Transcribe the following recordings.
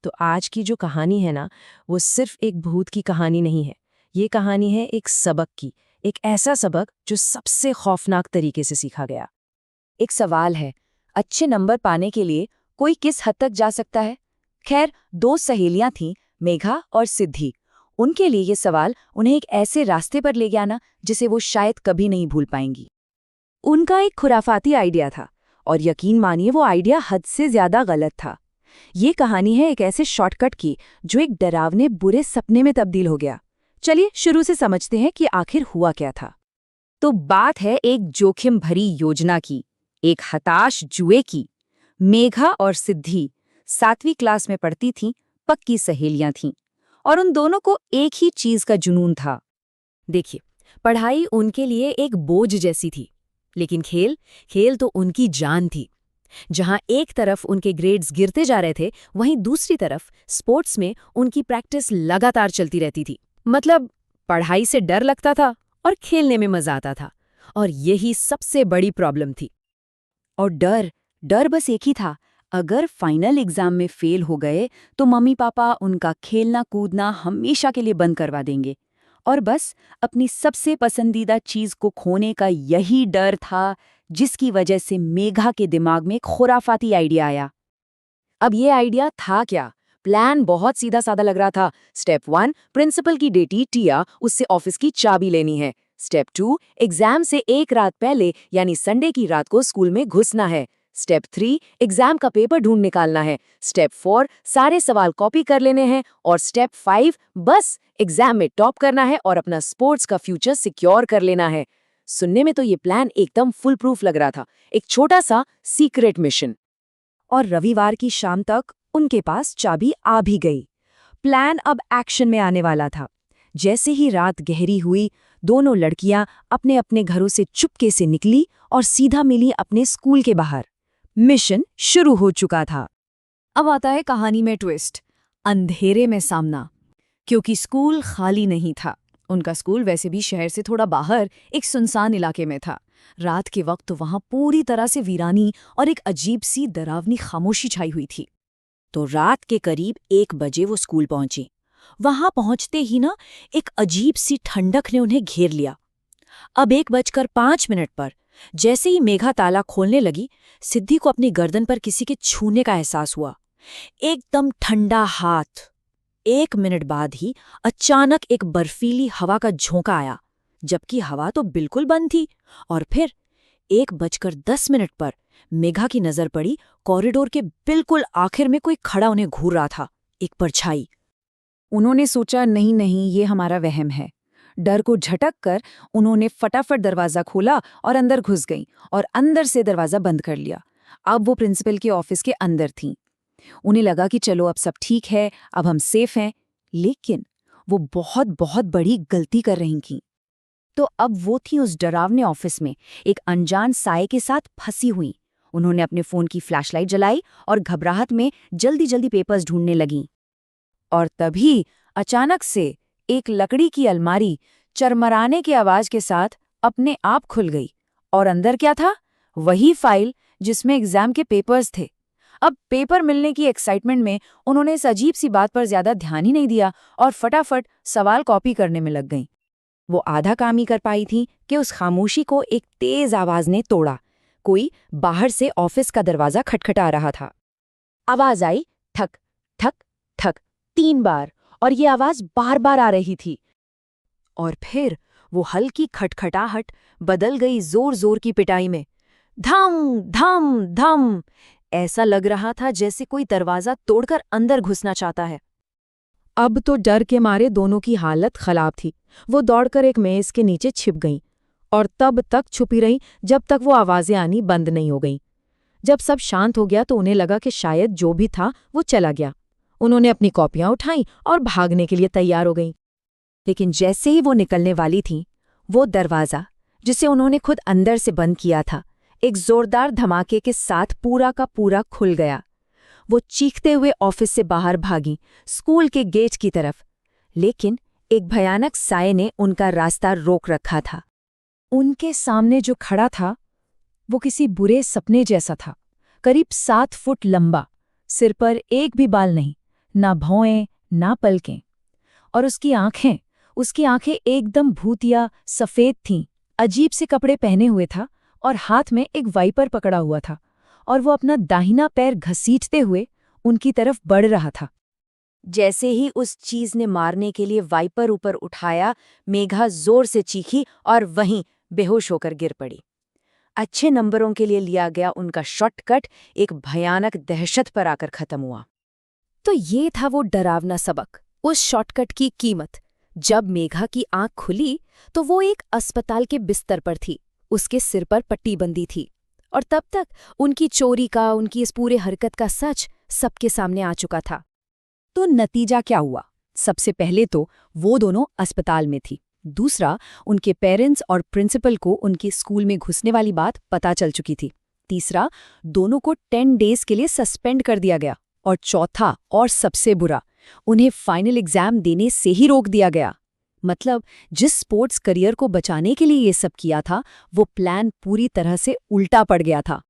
तो आज की जो कहानी है ना, वो सिर्फ एक भूत की कहानी नहीं है। ये कहानी है एक सबक की, एक ऐसा सबक जो सबसे खौफनाक तरीके से सीखा गया। एक सवाल है, अच्छे नंबर पाने के लिए कोई किस हद तक जा सकता है? खैर, दो सहेलियां थीं, मेघा और सिद्धि। उनके लिए ये सवाल उन्हें एक ऐसे रास्ते पर ले गया ना, जिसे वो शायद कभी नहीं भूल पाएंगी। उनका एक खुराफाती आइडिया था, और यकीन मानिए वो आइडिया हद से ज्यादा गलत था। ये कहानी है एक ऐसे शॉर्टकट की जो एक डरावने बुरे सपने में तब्दील हो गया। चलिए शुरू से समझते हैं कि आखिर हुआ क्या था। तो बात है एक जोखिम भरी योजना की, एक हताश जुए की। मेघा और सिद्धि 7वीं क्लास में पढ़ती थीं, पक्की सहेलियां थीं, और उन दोनों को एक ही चीज का जुनून था। देखिए, पढ़ाई उनके लिए एक बोझ जैसी थी, लेकिन खेल खेल तो उनकी जान थी। जहां एक तरफ उनके ग्रेड्स गिरते जा रहे थे, वहीं दूसरी तरफ स्पोर्ट्स में उनकी प्रैक्टिस लगातार चलती रहती थी। मतलब पढ़ाई से डर लगता था और खेलने में मजा आता था, और यही सबसे बड़ी प्रॉब्लम थी। और डर डर बस एक ही था, अगर फाइनल एग्जाम में फेल हो गए तो मम्मी पापा उनका खेलना कूदना हमेशा के लिए बंद करवा देंगे। और बस अपनी सबसे पसंदीदा चीज को खोने का यही डर था, जिसकी वजह से मेघा के दिमाग में एक खुराफाती आइडिया आया। अब ये आइडिया था क्या? प्लान बहुत सीधा साधा लग रहा था। स्टेप 1, प्रिंसिपल की बेटी टिया, उससे ऑफिस की चाबी लेनी है। स्टेप 2, एग्जाम से एक रात पहले यानी संडे की रात को स्कूल में घुसना है। स्टेप 3, एग्जाम का पेपर ढूंढ निकालना है। स्टेप 4, सारे सवाल कॉपी कर लेने हैं। और स्टेप 5, बस एग्जाम में टॉप करना है और अपना स्पोर्ट्स का फ्यूचर सिक्योर कर लेना है। सुनने में तो ये प्लान एकदम फुल प्रूफ लग रहा था, एक छोटा सा सीक्रेट मिशन। और रविवार की शाम तक उनके पास चाबी आ भी गई। प्लान अब एक्शन में आने वाला था। जैसे ही रात गहरी हुई, दोनों लड़कियां अपने अपने घरों से चुपके से निकली और सीधा मिली अपने स्कूल के बाहर। मिशन शुरू हो चुका था। अब आता है कहानी में ट्विस्ट, अंधेरे में सामना। क्योंकि स्कूल खाली नहीं था। उनका स्कूल वैसे भी शहर से थोड़ा बाहर एक सुनसान इलाके में था। रात के वक्त वहां पूरी तरह से वीरानी और एक अजीब सी डरावनी खामोशी छाई हुई थी। तो रात के करीब 1 बजे वो स्कूल पहुंची। वहां पहुंचते ही ना, एक अजीब सी ठंडक ने उन्हें घेर लिया। अब 1:05 पर जैसे ही मेघा ताला खोलने लगी, सिद्धि को अपनी गर्दन पर किसी के छूने का एहसास हुआ। एकदम ठंडा हाथ। 1 मिनट बाद ही अचानक एक बर्फीली हवा का झोंका आया, जबकि हवा तो बिल्कुल बंद थी। और फिर 1:10 पर मेघा की नजर पड़ी, कॉरिडोर के बिल्कुल आखिर में कोई खड़ा उन्हें घूर रहा था, एक परछाई। उन्होंने सोचा नहीं नहीं, ये हमारा वहम है। डर को झटक कर उन्होंने फटाफट दरवाजा खोला और अंदर घुस गईं, और अंदर से दरवाजा बंद कर लिया। अब वो प्रिंसिपल के ऑफिस के अंदर थीं। उन्हें लगा कि चलो अब सब ठीक है, अब हम सेफ हैं। लेकिन वो बहुत बहुत बड़ी गलती कर रही थीं। तो अब वो थी उस डरावने ऑफिस में एक अनजान साये के साथ फंसी हुई। उन्होंने अपने फोन की फ्लैशलाइट जलाई और घबराहट में जल्दी जल्दी पेपर्स ढूंढने लगीं। और तभी अचानक से एक लकड़ी की अलमारी चरमराने की आवाज के साथ अपने आप खुल गई। और अंदर क्या था? वही फाइल जिसमें एग्जाम के पेपर्स थे। अब पेपर मिलने की एक्साइटमेंट में उन्होंने इस अजीब सी बात पर ज्यादा ध्यान ही नहीं दिया और फटाफट सवाल कॉपी करने में लग गईं। वो आधा काम ही कर पाई थी कि उस खामोशी को एक तेज आवाज ने तोड़ा। कोई बाहर से ऑफिस का दरवाजा खटखटा रहा था। आवाज आई, ठक ठक ठक, 3 बार, और ये आवाज बार बार आ रही थी। और फिर वो हल्की खटखटाहट बदल गई जोर जोर की पिटाई में। धम धम धम। ऐसा लग रहा था जैसे कोई दरवाजा तोड़कर अंदर घुसना चाहता है। अब तो डर के मारे दोनों की हालत खराब थी। वो दौड़कर एक मेज के नीचे छिप गईं और तब तक छुपी रहीं जब तक वो आवाजें आनी बंद नहीं हो गईं। जब सब शांत हो गया तो उन्हें लगा कि शायद जो भी था वो चला गया। उन्होंने अपनी कॉपियां उठाईं और भागने के लिए तैयार हो गईं। लेकिन जैसे ही वो निकलने वाली थीं, वो दरवाजा, जिसे उन्होंने खुद अंदर से बंद किया था, एक जोरदार धमाके के साथ पूरा का पूरा खुल गया। वो चीखते हुए ऑफिस से बाहर भागीं, स्कूल के गेट की तरफ। लेकिन एक भयानक साये ने उनका रास्ता रोक रखा था। उनके सामने जो खड़ा था वो किसी बुरे सपने जैसा था। करीब 7 फुट लंबा, सिर पर एक भी बाल नहीं, ना भौएं, ना पलकें। और उसकी आंखें एकदम भूतिया सफेद थीं। अजीब से कपड़े पहने हुए था और हाथ में एक वाइपर पकड़ा हुआ था, और वो अपना दाहिना पैर घसीटते हुए उनकी तरफ बढ़ रहा था। जैसे ही उस चीज ने मारने के लिए वाइपर ऊपर उठाया, मेघा जोर से चीखी और वहीं बेहोश होकर गिर पड़ी। अच्छे नंबरों के लिए लिया गया उनका शॉर्टकट एक भयानक दहशत पर आकर खत्म हुआ। तो ये था वो डरावना सबक, उस शॉर्टकट की कीमत। जब मेघा की आंख खुली तो वो एक अस्पताल के बिस्तर पर थी। उसके सिर पर पट्टी बंधी थी, और तब तक उनकी चोरी का, उनकी इस पूरे हरकत का सच सबके सामने आ चुका था। तो नतीजा क्या हुआ? सबसे पहले तो वो दोनों अस्पताल में थी। दूसरा, उनके पेरेंट्स और प्रिंसिपल को उनके स्कूल में घुसने वाली बात पता चल चुकी थी। तीसरा, दोनों को 10 डेज के लिए सस्पेंड कर दिया गया। और चौथा और सबसे बुरा, उन्हें फाइनल एग्जाम देने से ही रोक दिया गया। मतलब जिस स्पोर्ट्स करियर को बचाने के लिए ये सब किया था, वो प्लान पूरी तरह से उल्टा पड़ गया था।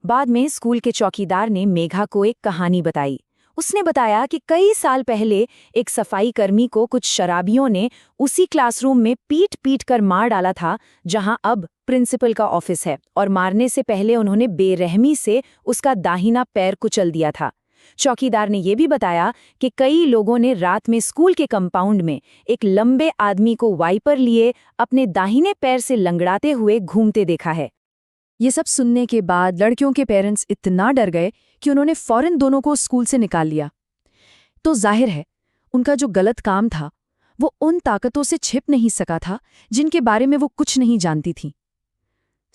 बाद में स्कूल के चौकीदार ने मेघा को एक कहानी बताई। उसने बताया कि कई साल पहले एक सफाई कर्मी को कुछ शराबियों ने उसी क्लासरूम में पीट पीट कर मार डाला था जहां अब प्रिंसिपल का ऑफिस है, और मारने से पहले उन्होंने बेरहमी से उसका दाहिना पैर कुचल दिया था। चौकीदार ने यह भी बताया कि कई लोगों ने रात में स्कूल के कंपाउंड में एक लंबे आदमी को वाइपर लिए अपने दाहिने पैर से लंगड़ाते हुए घूमते देखा है। ये सब सुनने के बाद लड़कियों के पेरेंट्स इतना डर गए कि उन्होंने फौरन दोनों को स्कूल से निकाल लिया। तो जाहिर है, उनका जो गलत काम था वो उन ताकतों से छिप नहीं सका था जिनके बारे में वो कुछ नहीं जानती थीं।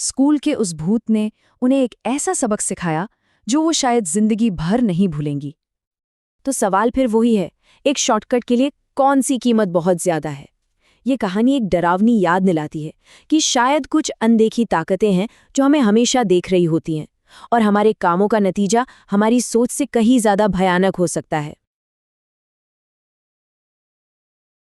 स्कूल के उस भूत ने उन्हें एक ऐसा सबक सिखाया जो वो शायद जिंदगी भर नहीं भूलेंगी। तो सवाल फिर वही है, एक शॉर्टकट के लिए कौन सी कीमत बहुत ज्यादा है? ये कहानी एक डरावनी याद दिलाती है कि शायद कुछ अनदेखी ताकतें हैं जो हमें हमेशा देख रही होती हैं, और हमारे कामों का नतीजा हमारी सोच से कहीं ज्यादा भयानक हो सकता है।